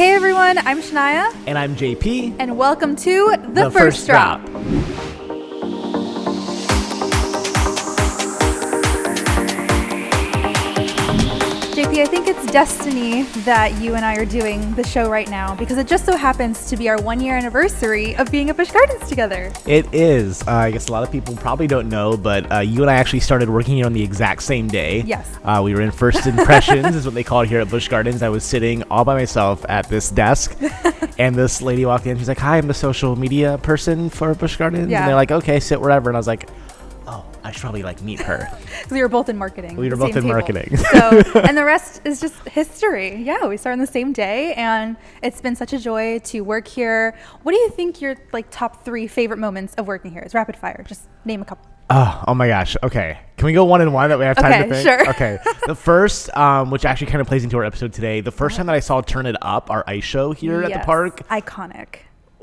Hey everyone, I'm Shania. And I'm JP. And welcome to The First Drop. JP, I think it's destiny that you and I are doing the show right now because it just so happens to be our 1-year anniversary of being at Busch Gardens together. It is. I guess a lot of people probably don't know, but you and I actually started working here on the exact same day. Yes. We were in first impressions, is what they call it here at Busch Gardens. I was sitting all by myself at this desk, and this lady walked in. She's like, "Hi, I'm the social media person for Busch Gardens." Yeah. And they're like, "Okay, sit wherever." And I was like, "Oh, I should probably meet her." Because we were both in marketing. We were both in marketing. So, and the rest is just history. Yeah, we started on the same day, and it's been such a joy to work here. What do you think your top 3 favorite moments of working here is? Rapid fire. Just name a couple. Oh my gosh. Okay. Can we go one and one that we have time to think? Sure. Okay. The first, which actually kind of plays into our episode today, the first time that I saw Turn It Up, our ice show here at the park. Iconic.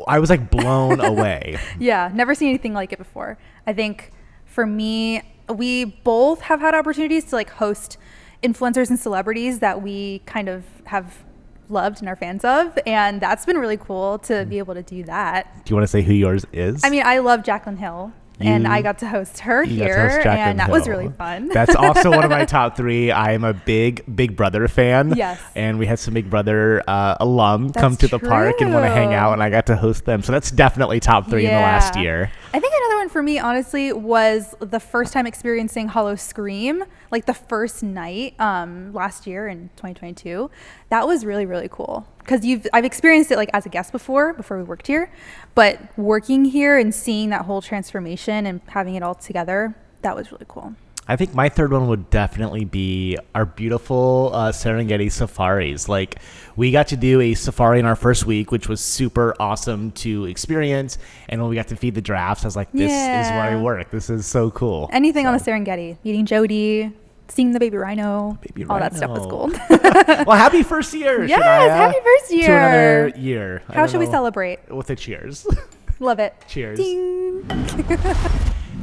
I was like blown away. Yeah, never seen anything like it before. I think for me, we both have had opportunities to host influencers and celebrities that we kind of have loved and are fans of, and that's been really cool to be able to do that. Do you want to say who yours is? I mean, I love Jaclyn Hill. And I got to host her here, and that was really fun. That's also one of my top 3. I am a big Brother fan. Yes. And we had some Big Brother alum come to the park and want to hang out, and I got to host them. So that's definitely top 3 in the last year. I think another one for me, honestly, was the first time experiencing Hollow Scream, the first night last year in 2022. That was really, really cool. Because I've experienced it as a guest before we worked here, but working here and seeing that whole transformation and having it all together, that was really cool. I think my third one would definitely be our beautiful Serengeti safaris. We got to do a safari in our first week, which was super awesome to experience. And when we got to feed the giraffes, I was like, this is where I work. This is so cool. Anything on the Serengeti, eating Jody, seeing the baby rhino, all that stuff was cool. Well, happy first year, Yes, Shania. happy first year. To another year. How should we celebrate? With a cheers. Love it. Cheers. Ding.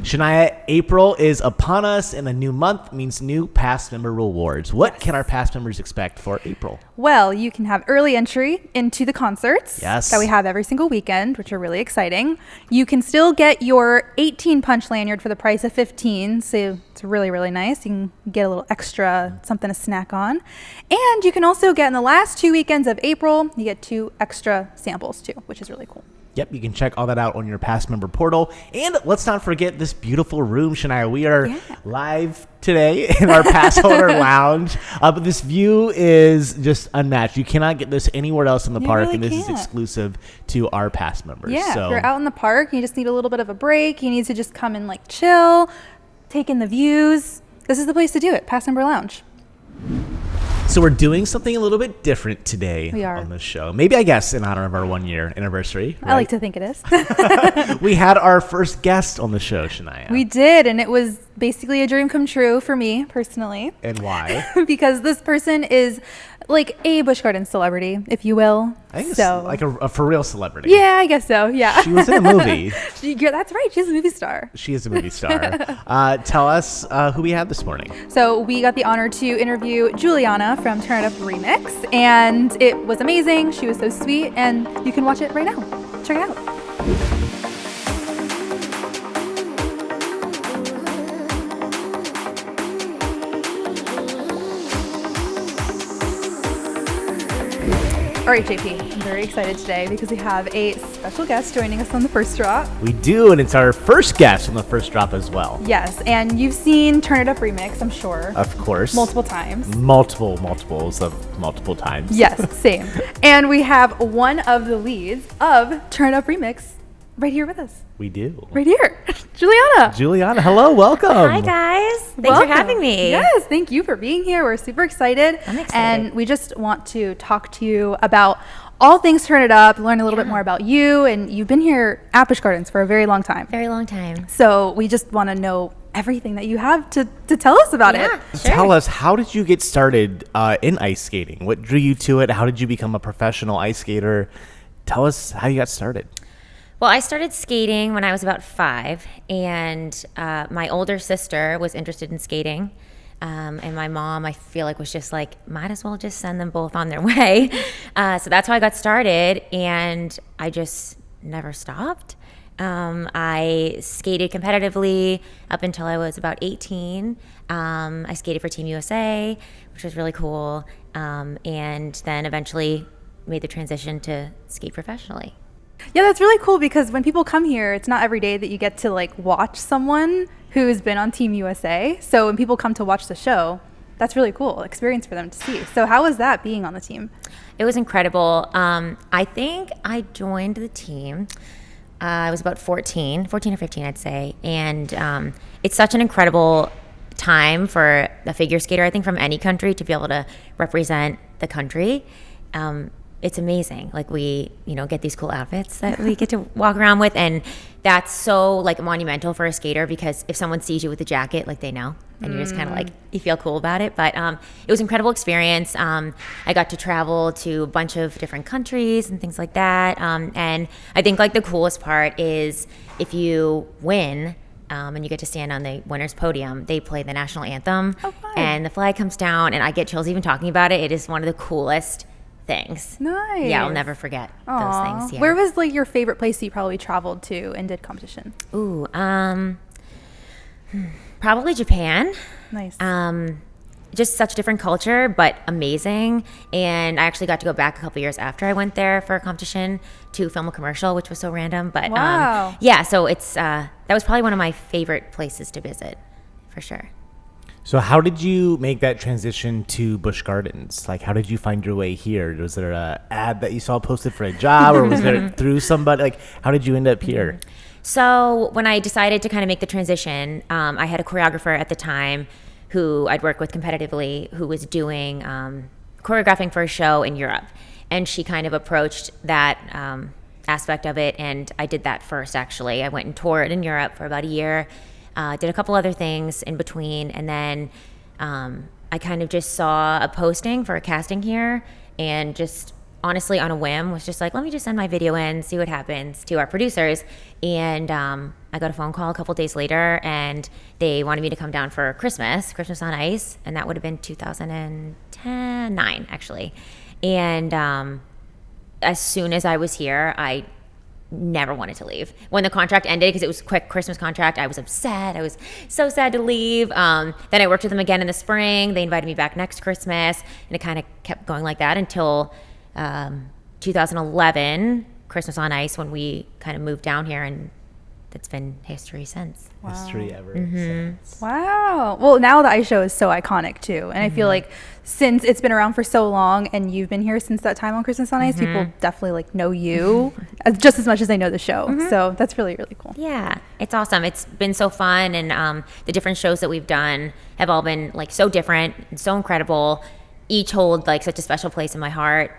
Shania, April is upon us, and a new month means new past member rewards. What can our past members expect for April? Well, you can have early entry into the concerts that we have every single weekend, which are really exciting. You can still get your 18 punch lanyard for the price of 15, so it's really, really nice. You can get a little extra something to snack on. And you can also get in the last 2 weekends of April, you get 2 extra samples too, which is really cool. Yep, you can check all that out on your past member portal. And let's not forget this beautiful room, Shania. We are live today in our pass holder lounge. But this view is just unmatched. You cannot get this anywhere else in the park, and this is exclusive to our past members. Yeah, if you're out in the park, you just need a little bit of a break. You need to just come and chill, take in the views. This is the place to do it, Pass Member Lounge. So we're doing something a little bit different today on the show. Maybe, I guess, in honor of our 1-year anniversary. Right? I like to think it is. We had our first guest on the show, Shania. We did, and it was basically a dream come true for me personally. And why? Because this person is a Busch Gardens celebrity, if you will. I think it's a for real celebrity. Yeah, I guess so. Yeah. She was in a movie. That's right. She's a movie star. She is a movie star. Tell us who we had this morning. So we got the honor to interview Juliana from Turn It Up Remix, and it was amazing. She was so sweet, and you can watch it right now. Check it out. All right, JP, I'm very excited today because we have a special guest joining us on The First Drop. We do, and it's our first guest on The First Drop as well. Yes, and you've seen Turn It Up Remix, I'm sure. Of course. Multiple times. Multiple times. Yes, same. And we have one of the leads of Turn It Up Remix right here with us. We do. Right here. Juliana, hello, welcome. Hi, guys. Thanks for having me. Yes, thank you for being here. We're super excited. I'm excited. And we just want to talk to you about all things Turn It Up, learn a little bit more about you. And you've been here at Busch Gardens for a very long time. Very long time. So we just want to know everything that you have to tell us about it. Sure. Tell us, how did you get started in ice skating? What drew you to it? How did you become a professional ice skater? Tell us how you got started. Well, I started skating when I was about 5, and my older sister was interested in skating. And my mom, I feel like, was just like, might as well just send them both on their way. So that's how I got started, and I just never stopped. I skated competitively up until I was about 18. I skated for Team USA, which was really cool, and then eventually made the transition to skate professionally. Yeah, that's really cool because when people come here, it's not every day that you get to like watch someone who's been on Team USA. So when people come to watch the show, that's really cool experience for them to see. So how was that being on the team? It was incredible. I think I joined the team. I was about 14 or 15, I'd say. And it's such an incredible time for a figure skater, I think, from any country to be able to represent the country. It's amazing. Like, we, get these cool outfits that we get to walk around with. And that's so like monumental for a skater, because if someone sees you with a jacket, like, they know, and you're just kind of like, you feel cool about it. But it was an incredible experience. I got to travel to a bunch of different countries and things like that. And I think like the coolest part is if you win, and you get to stand on the winner's podium, they play the national anthem, and the flag comes down, and I get chills even talking about it. It is one of the coolest things. Nice. Yeah, I'll never forget those things. Yeah. Where was like your favorite place that you probably traveled to and did competition? Ooh, probably Japan. Nice. Just such a different culture, but amazing. And I actually got to go back a couple years after I went there for a competition to film a commercial, which was so random. But wow. Yeah, so it's that was probably one of my favorite places to visit, for sure. So how did you make that transition to Busch Gardens? Like, how did you find your way here? Was there an ad that you saw posted for a job, or was there through somebody? Like, how did you end up here? So when I decided to kind of make the transition, I had a choreographer at the time who I'd worked with competitively, who was doing choreographing for a show in Europe. And she kind of approached that aspect of it, and I did that first, actually. I went and toured in Europe for about a year. Did a couple other things in between, and then I kind of just saw a posting for a casting here, and just honestly on a whim was just like, let me just send my video in, see what happens, to our producers. And I got a phone call a couple days later, and they wanted me to come down for Christmas on Ice, and that would have been 2009 actually. And as soon as I was here, I never wanted to leave. When the contract ended, because it was a quick Christmas contract, I was upset. I was so sad to leave. Then I worked with them again in the spring. They invited me back next Christmas, and it kind of kept going like that until 2011, Christmas on Ice, when we kind of moved down here, and it's been history since. Wow. History ever since. Wow. Well, now the ice show is so iconic too, and I feel like since it's been around for so long, and you've been here since that time on Christmas on Ice, people definitely like know you just as much as they know the show. So that's really, really cool. Yeah, it's awesome. It's been so fun, and the different shows that we've done have all been like so different and so incredible. Each hold like such a special place in my heart.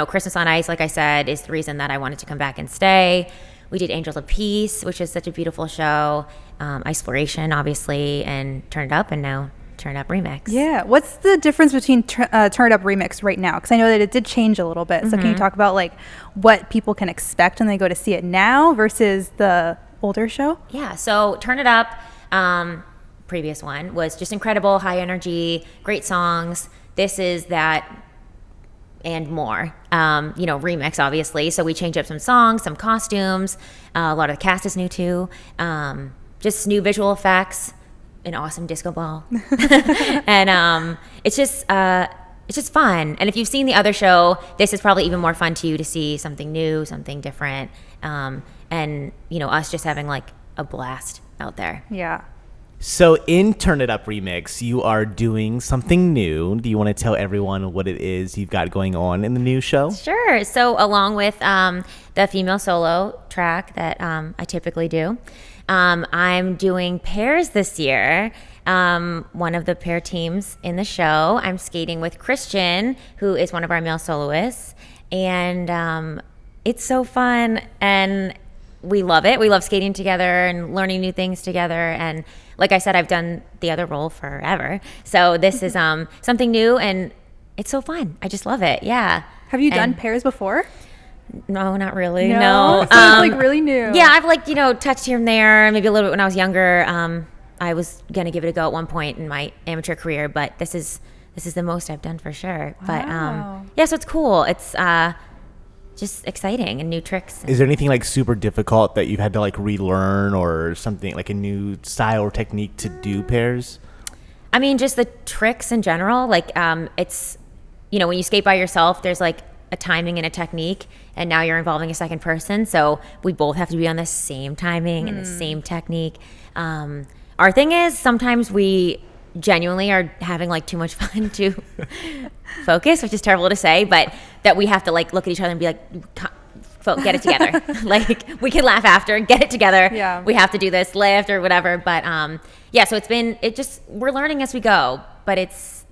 Christmas on Ice, like I said, is the reason that I wanted to come back and stay. We did Angels of Peace, which is such a beautiful show. Exploration, obviously, and Turn It Up, and now Turn It Up Remix. Yeah. What's the difference between Turn It Up Remix right now? Because I know that it did change a little bit. So can you talk about like what people can expect when they go to see it now versus the older show? Yeah. So Turn It Up, previous one, was just incredible, high energy, great songs. This is that and more. Remix, obviously. So we changed up some songs, some costumes. A lot of the cast is new too. Just new visual effects, an awesome disco ball. And it's just fun. And if you've seen the other show, this is probably even more fun to you to see something new, something different. And us just having like a blast out there. Yeah. So in Turn It Up Remix, you are doing something new. Do you want to tell everyone what it is you've got going on in the new show? Sure. So along with the female solo track that I typically do, I'm doing pairs this year. One of the pair teams in the show, I'm skating with Christian, who is one of our male soloists. And it's so fun, and we love it. We love skating together and learning new things together. And like I said, I've done the other role forever. So this is something new, and it's so fun. I just love it. Yeah. Have you done pairs before? No, not really. No. So it's like really new. Yeah, I've touched here and there, maybe a little bit when I was younger. I was going to give it a go at one point in my amateur career, but this is the most I've done for sure. Wow. But yeah, so it's cool. It's just exciting and new tricks. Is there anything like super difficult that you've had to like relearn or something like a new style or technique to do pairs? I mean, just the tricks in general. Like it's, when you skate by yourself, there's like a timing and a technique, and now you're involving a second person. So we both have to be on the same timing and the same technique. Our thing is sometimes we genuinely are having like too much fun to focus, which is terrible to say, but that we have to like look at each other and be like, get it together. Like we can laugh after, get it together. Yeah. We have to do this lift or whatever. But so we're learning as we go, but it's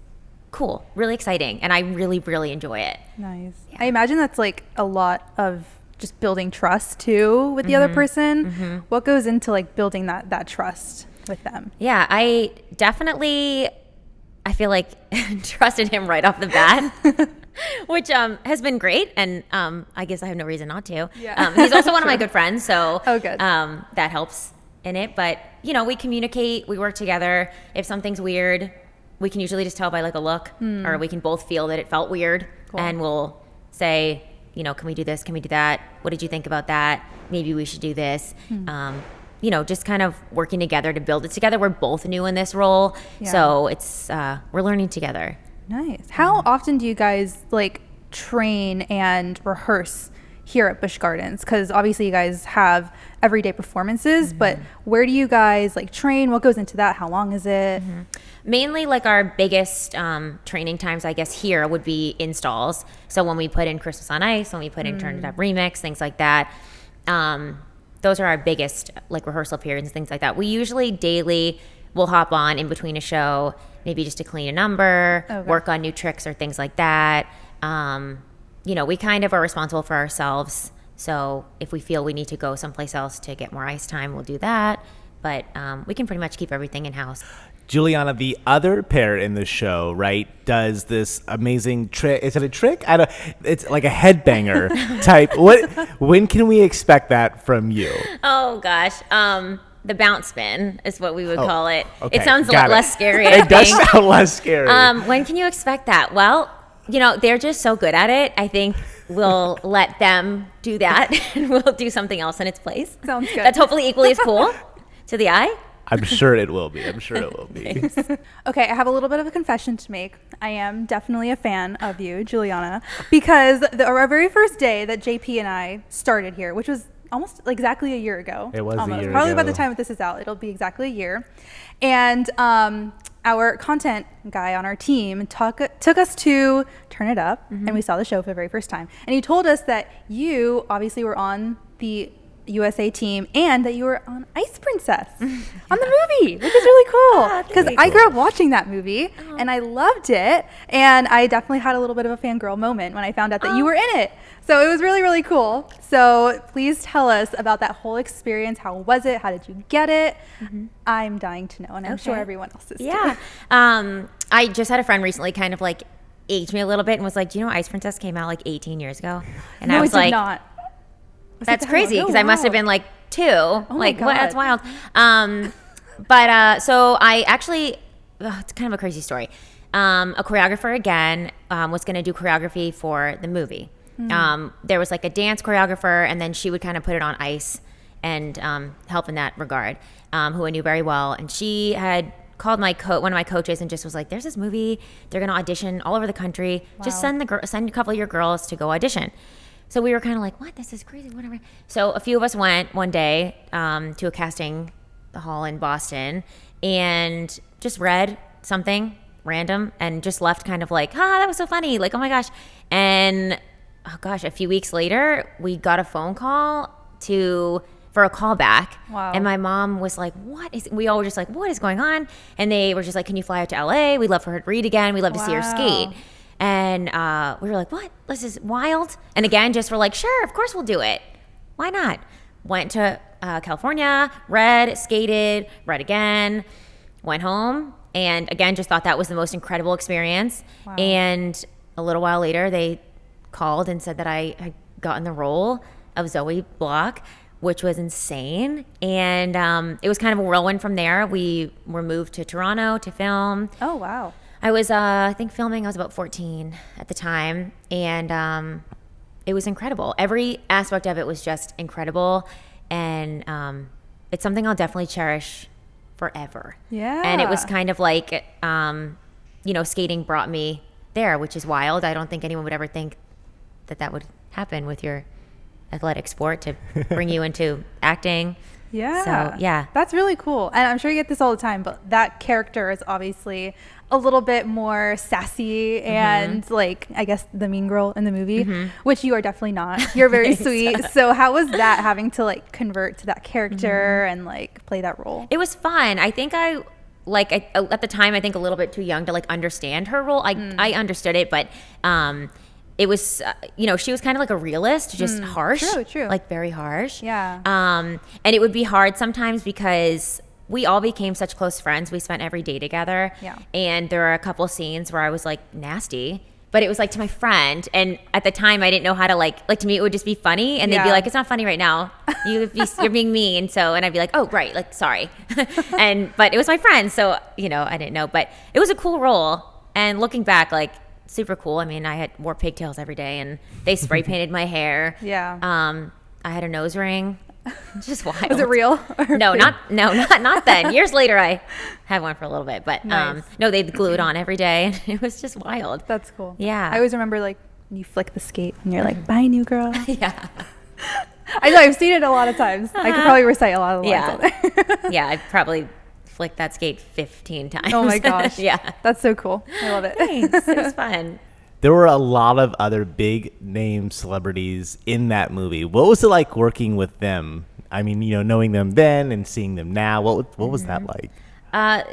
cool, really exciting. And I really, really enjoy it. Nice. Yeah. I imagine that's like a lot of just building trust too with the other person. Mm-hmm. What goes into like building that trust with them? Yeah, I feel like trusted him right off the bat, which has been great, and I guess I have no reason not to. Yeah. He's also one of my good friends, so good. That helps in it. But we communicate, we work together. If something's weird, we can usually just tell by like a look, or we can both feel that it felt weird, and we'll say, can we do this? Can we do that? What did you think about that? Maybe we should do this. Just kind of working together to build it together. We're both new in this role, so it's we're learning together. Nice. How often do you guys like train and rehearse here at Busch Gardens? Because obviously you guys have everyday performances, but where do you guys like train? What goes into that? How long is it? Mainly like our biggest training times, I guess, here would be installs. So when we put in Christmas on Ice, when we put in Turn It Up Remix, things like that. Those are our biggest like rehearsal periods and things like that. We usually daily will hop on in between a show, maybe just to clean a number, work on new tricks or things like that. We kind of are responsible for ourselves. So if we feel we need to go someplace else to get more ice time, we'll do that. But we can pretty much keep everything in-house. Juliana, the other pair in the show, right, does this amazing trick. Is it a trick? It's like a headbanger type. When can we expect that from you? Oh gosh, the bounce spin is what we would call it. Okay, it sounds a lot less scary. It does sound less scary. When can you expect that? Well, they're just so good at it. I think we'll let them do that, and we'll do something else in its place. Sounds good. That's hopefully equally as cool to the eye. I'm sure it will be. Okay, I have a little bit of a confession to make. I am definitely a fan of you, Juliana, because our very first day that JP and I started here, which was almost exactly a year ago. It was almost. a year Probably ago. by the time that this is out, it'll be exactly a year. And our content guy on our team took us to Turn It Up, and we saw the show for the very first time. And he told us that you obviously were on the USA team and that you were on Ice Princess on the movie, which is really cool because I grew up watching that movie and I loved it, and I definitely had a little bit of a fangirl moment when I found out that you were in it. So it was really, really cool. So please tell us about that whole experience. How was it? How did you get it? I'm dying to know, and I'm sure everyone else is too. I just had a friend recently kind of like aged me a little bit and was like, do you know Ice Princess came out like 18 years ago? And No, I was it did like, not. that's crazy because I must have been like 2. Oh like, my what? God. That's wild. So I actually, it's kind of a crazy story. A choreographer again was going to do choreography for the movie. There was like a dance choreographer, and then she would kind of put it on ice and help in that regard, who I knew very well. And she had called one of my coaches and just was like, there's this movie. They're going to audition all over the country. Wow. Just send a couple of your girls to go audition. So we were kind of like, what? This is crazy, whatever. So a few of us went one day to a casting hall in Boston and just read something random and just left kind of like, that was so funny. Like, oh my gosh. And a few weeks later, we got a phone call for a callback. Wow. And my mom was like, we all were just like, what is going on? And they were just like, can you fly out to LA? We'd love for her to read again. We'd love to see her skate. And we were like, what? This is wild. And again, just we're like, sure, of course we'll do it. Why not? Went to California, read, skated, read again, went home, and again, just thought that was the most incredible experience. Wow. And a little while later, they called and said that I had gotten the role of Zoe Block, which was insane. And it was kind of a whirlwind from there. We were moved to Toronto to film. Oh, wow. I was, I think filming, I was about 14 at the time. And it was incredible. Every aspect of it was just incredible. And it's something I'll definitely cherish forever. Yeah. And it was kind of like, skating brought me there, which is wild. I don't think anyone would ever think that would happen with your athletic sport to bring you into acting. Yeah. So, yeah. That's really cool. And I'm sure you get this all the time, but that character is obviously a little bit more sassy and like, I guess, the mean girl in the movie, which you are definitely not. You're very sweet. So how was that, having to like convert to that character and like play that role? It was fun. I think at the time, I think a little bit too young to like understand her role. I understood it, but it was, she was kind of like a realist, just harsh. True. Like very harsh. Yeah. And it would be hard sometimes because we all became such close friends. We spent every day together. Yeah. And there are a couple scenes where I was like nasty, but it was like to my friend. And at the time I didn't know how to like to me, it would just be funny. And they'd be like, it's not funny right now. You're being mean. And I'd be like, oh, right. Like, sorry. But it was my friend. So, I didn't know, but it was a cool role. And looking back, like, super cool. I mean, I wore pigtails every day and they spray painted my hair. Yeah. I had a nose ring. Just wild. Was it real? No, not then. Years later, I had one for a little bit, but nice. No, they'd glue it on every day, and it was just wild. That's cool. Yeah. I always remember like you flick the skate and you're like, "Bye, new girl." Yeah. I know, I've seen it a lot of times. I could probably recite a lot of the lines on there. Yeah, I probably flicked that skate 15 times. Oh my gosh. Yeah. That's so cool. I love it. Thanks. It was fun. There were a lot of other big name celebrities in that movie. What was it like working with them? I mean, knowing them then and seeing them now, what was that like?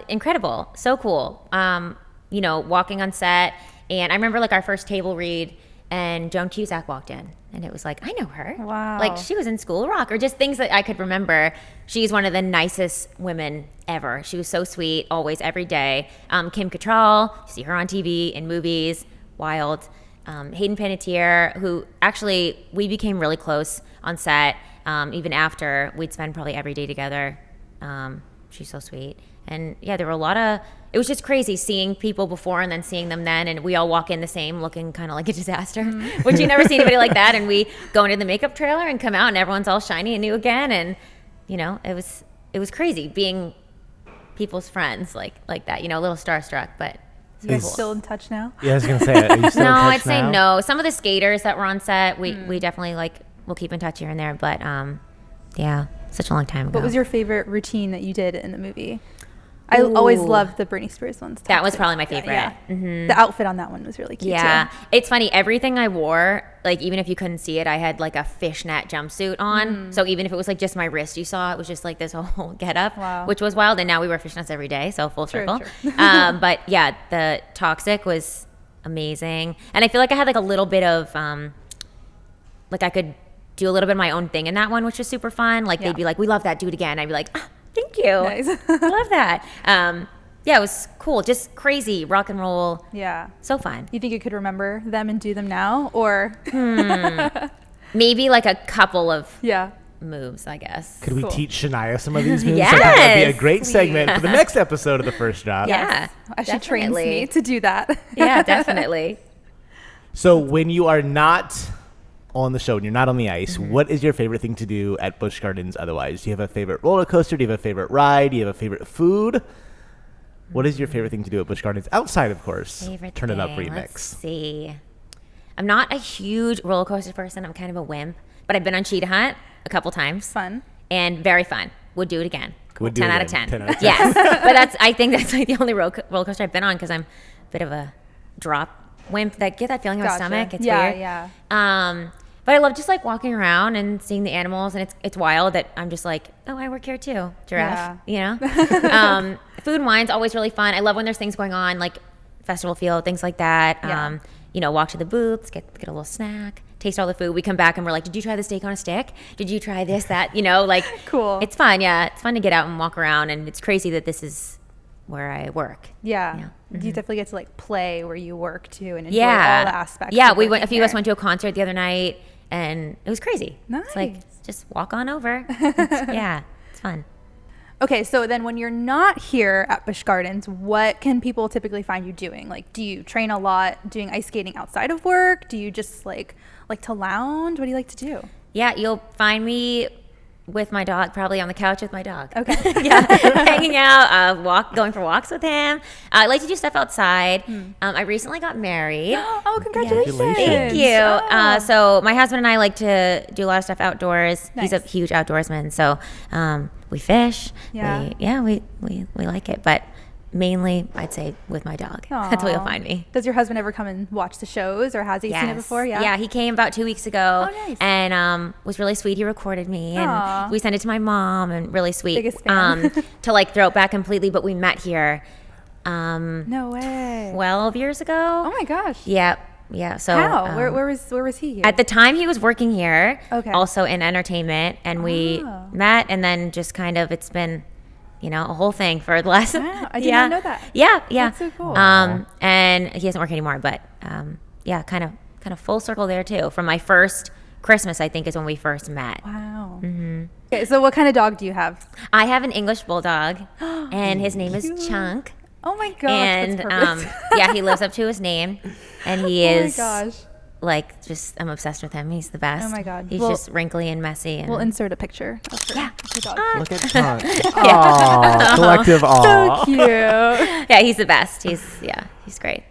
Incredible. So cool. Walking on set, and I remember like our first table read, and Joan Cusack walked in, and it was like, I know her. Wow. Like she was in School of Rock, or just things that I could remember. She's one of the nicest women ever. She was so sweet, always, every day. Kim Cattrall, you see her on TV, in movies, wild. Hayden Panettiere, who actually we became really close on set. Even after, we'd spend probably every day together. She's so sweet. And yeah, there were it was just crazy seeing people before and then seeing them then, and we all walk in the same looking kind of like a disaster, which you never see anybody like that. And we go into the makeup trailer and come out and everyone's all shiny and new again. And, it was crazy being people's friends like that, a little starstruck, but you guys still in touch now? Yeah, I was going to say, are you still in touch now? I'd say no. Some of the skaters that were on set, we definitely we'll keep in touch here and there, but yeah, such a long time ago. What was your favorite routine that you did in the movie? I always loved the Britney Spears ones. That was probably my favorite. Yeah. The outfit on that one was really cute too. It's funny. Everything I wore, like even if you couldn't see it, I had like a fishnet jumpsuit on. So even if it was like just my wrist, you saw it was just like this whole getup, which was wild. And now we wear fishnets every day, so full circle. True. But yeah, the Toxic was amazing, and I feel like I had like a little bit of like I could do a little bit of my own thing in that one, which was super fun. Like they'd be like, "We love that, do it again." I'd be like, thank you. Nice. Love that. Yeah, it was cool. Just crazy rock and roll. Yeah. So fun. You think you could remember them and do them now, or? Maybe like a couple of moves, I guess. Could we teach Shania some of these moves? Yes. So that would be a great segment for the next episode of The First Drop. Yeah. I should train me to do that. Yeah, definitely. So when you are not on the show and you're not on the ice, what is your favorite thing to do at Busch Gardens otherwise? Do you have a favorite roller coaster? Do you have a favorite ride? Do you have a favorite food? What is your favorite thing to do at Busch Gardens outside, of course, Turn It Up remix? Let's see. I'm not a huge roller coaster person. I'm kind of a wimp, but I've been on Cheetah Hunt a couple times. Fun. And very fun. Would do it again. Would do 10 it out of again. 10. 10 out of 10. Yes. But I think that's like the only roller coaster I've been on, because I'm a bit of a drop wimp. Get that feeling in my stomach. It's weird. Yeah. But I love just like walking around and seeing the animals, and it's wild that I'm just like, oh, I work here too, giraffe. Food and wine's always really fun. I love when there's things going on, like festival field, things like that. Walk to the booths, get a little snack, taste all the food. We come back and we're like, did you try the steak on a stick? Did you try this, that? Cool. It's fun. Yeah, it's fun to get out and walk around, and it's crazy that this is where I work. Yeah. You definitely get to like play where you work too, and enjoy all the aspects. Yeah, a few of us went to a concert the other night, and it was crazy. Nice. It's like just walk on over. It's fun. Okay, so then when you're not here at Busch Gardens, what can people typically find you doing? Like, do you train a lot doing ice skating outside of work? Do you just like to lounge? What do you like to do? Yeah, you'll find me with my dog, probably on the couch with my dog. Okay. Hanging out, going for walks with him. I like to do stuff outside. I recently got married. Oh, congratulations. Thank you. Oh. So my husband and I like to do a lot of stuff outdoors. Nice. He's a huge outdoorsman. So we fish. Yeah. We like it. But mainly, I'd say with my dog. That's where you'll find me. Does your husband ever come and watch the shows, or has he seen it before? Yeah, he came about 2 weeks ago. Oh, nice. And was really sweet. He recorded me, Aw. and we sent it to my mom, and really sweet. Biggest fan. To like throw it back completely, but we met here No way. 12 years ago. Oh my gosh. Yeah. So How? Where was he here? at the time he was working here, Okay. also in entertainment, and we met, and then just kind of it's been, a whole thing for the last. Wow, I did not know that. Yeah. That's so cool. And he doesn't work anymore, but kind of full circle there too. From my first Christmas, I think, is when we first met. Wow. Mm-hmm. Okay, so what kind of dog do you have? I have an English bulldog, and his name is Chunk. Oh my gosh. And that's perfect. he lives up to his name, and he Oh my is gosh. like I'm obsessed with him. He's the best. Oh my God. He's Well, just wrinkly and messy. And We'll insert a picture of her, of her dog. Look at Chunk. Aw, collective aw. So cute. yeah, he's the best. He's great.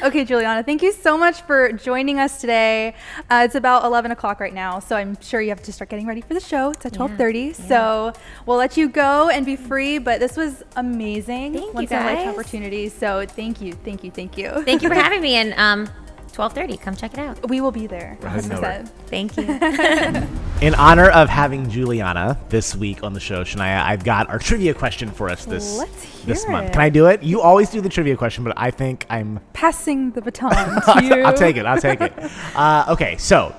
Okay, Juliana, thank you so much for joining us today. It's about 11 o'clock right now, so I'm sure you have to start getting ready for the show. It's at 12:30, so we'll let you go and be free, but this was amazing. Thank you, Once in a lifetime guys. opportunity, so thank you. Thank you for having me, and 12:30. Come check it out. We will be there, 100%. Thank you. In honor of having Juliana this week on the show, Shania, I've got our trivia question for us this month. it. Can I do it? You always do the trivia question, but I think I'm Passing the baton to you. I'll take it. Okay, so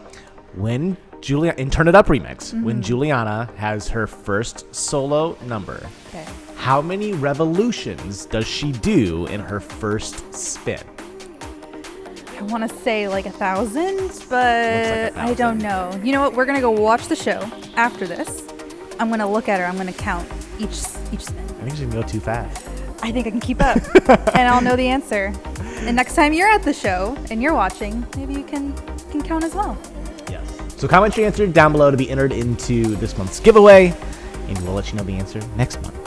when Juliana in Turn It Up remix, when Juliana has her first solo number, Okay. how many revolutions does she do in her first spin? I want to say like 1,000, but 1,000. I don't know. You know what? We're going to go watch the show after this. I'm going to look at her. I'm going to count each spin. I think she's gonna go too fast. I think I can keep up, and I'll know the answer. And next time you're at the show and you're watching, maybe you can count as well. Yes. So comment your answer down below to be entered into this month's giveaway, and we'll let you know the answer next month.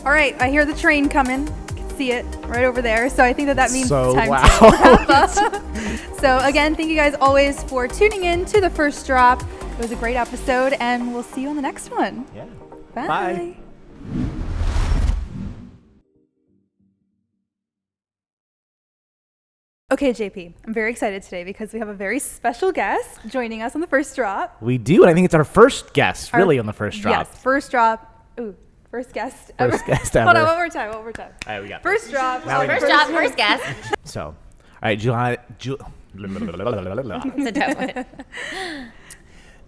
All right, I hear the train coming. I can see it right over there. So I think that means So it's time loud. to wrap up. So again, thank you guys always for tuning in to the first drop. It was a great episode, and we'll see you on the next one. Yeah. Bye. Bye. Okay, JP, I'm very excited today because we have a very special guest joining us on the first drop. We do, and I think it's our first guest, really, on the first drop. Yes, first drop. Ooh, first guest ever. First guest Hold ever. on, one more time. All right, we got First drop. Now we got First job, first guest. So, all right, Juliana. It's a tough one.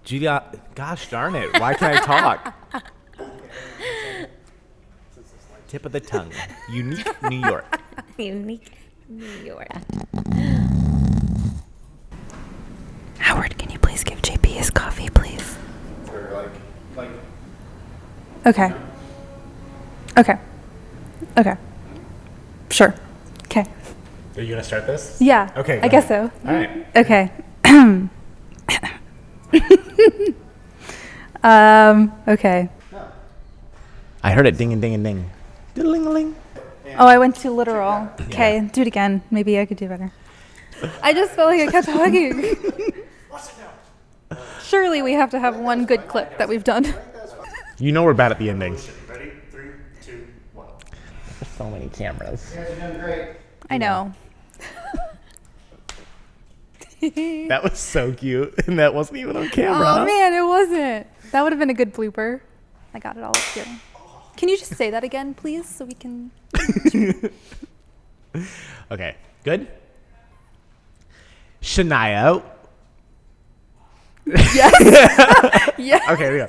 Julia, gosh darn it! Why can't I talk? Tip of the tongue. Unique New York. Unique New York. Howard, can you please give JP his coffee, please? Okay. Sure. Okay. Are you gonna start this? Yeah. Okay. I guess so. All right. Okay. Okay. I heard it ding and ding and ding. Diddling-a-ling. Oh, I went too literal. Okay, do it again. Maybe I could do better. I just felt like I kept talking. Surely we have to have one good clip that we've done. You know we're bad at the endings. Ready? 3, 2, 1. There's so many cameras. You guys are doing great. I know. That was so cute, and that wasn't even on camera. Oh man, it wasn't. That would have been a good blooper. I got it all up here. Can you just say that again, please, so we can... Okay, good? Shania. Yes. Yes. Okay, here we go.